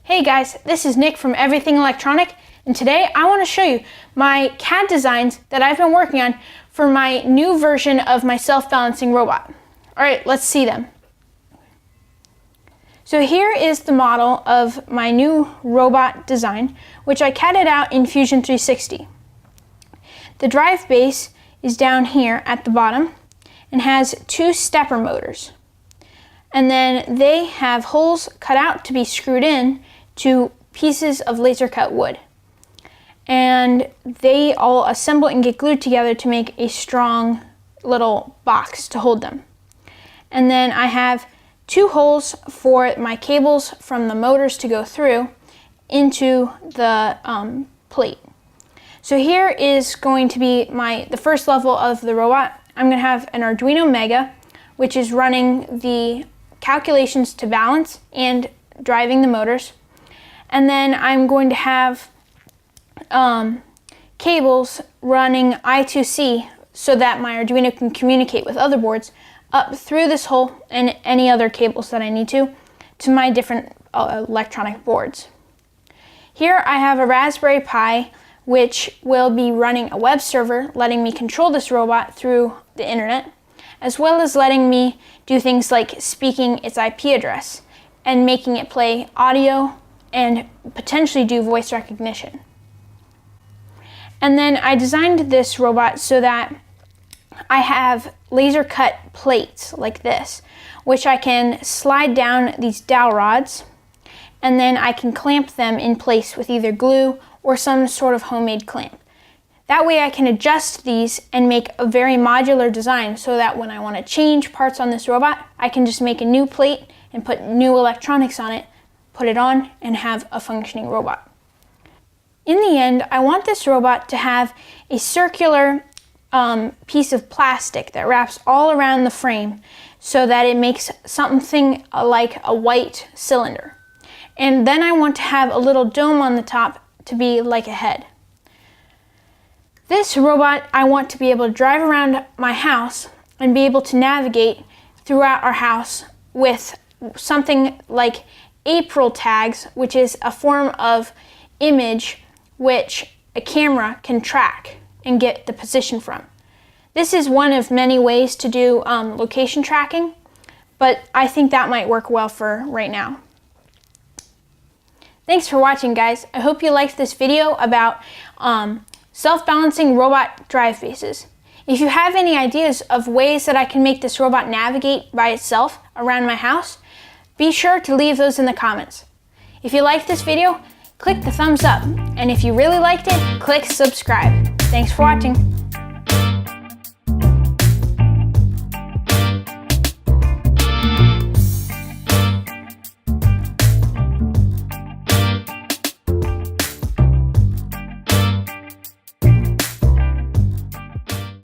Hey guys, this is Nick from Everything Electronic, and today I want to show you my CAD designs that I've been working on for my new version of my self-balancing robot. Alright, let's see them. So here is the model of my new robot design, which I CAD'd out in Fusion 360. The drive base is down here at the bottom and has two stepper motors. And then they have holes cut out to be screwed in to pieces of laser cut wood. And they all assemble and get glued together to make a strong little box to hold them. And then I have two holes for my cables from the motors to go through into the plate. So here is going to be the first level of the robot. I'm going to have an Arduino Mega, which is running the calculations to balance and driving the motors. And then I'm going to have cables running I2C so that my Arduino can communicate with other boards up through this hole and any other cables that I need to my different electronic boards. Here I have a Raspberry Pi, which will be running a web server letting me control this robot through the internet, as well as letting me do things like speaking its IP address and making it play audio and potentially do voice recognition. And then I designed this robot so that I have laser cut plates like this, which I can slide down these dowel rods, and then I can clamp them in place with either glue or some sort of homemade clamp. That way I can adjust these and make a very modular design so that when I want to change parts on this robot, I can just make a new plate and put new electronics on it, put it on, and have a functioning robot. In the end, I want this robot to have a circular piece of plastic that wraps all around the frame so that it makes something like a white cylinder. And then I want to have a little dome on the top to be like a head. This robot I want to be able to drive around my house and be able to navigate throughout our house with something like April tags, which is a form of image which a camera can track and get the position from. This is one of many ways to do location tracking, but I think that might work well for right now. Thanks for watching, guys. I hope you liked this video about self-balancing robot drive bases. If you have any ideas of ways that I can make this robot navigate by itself around my house, be sure to leave those in the comments. If you liked this video, click the thumbs up, and if you really liked it, click subscribe. Thanks for watching.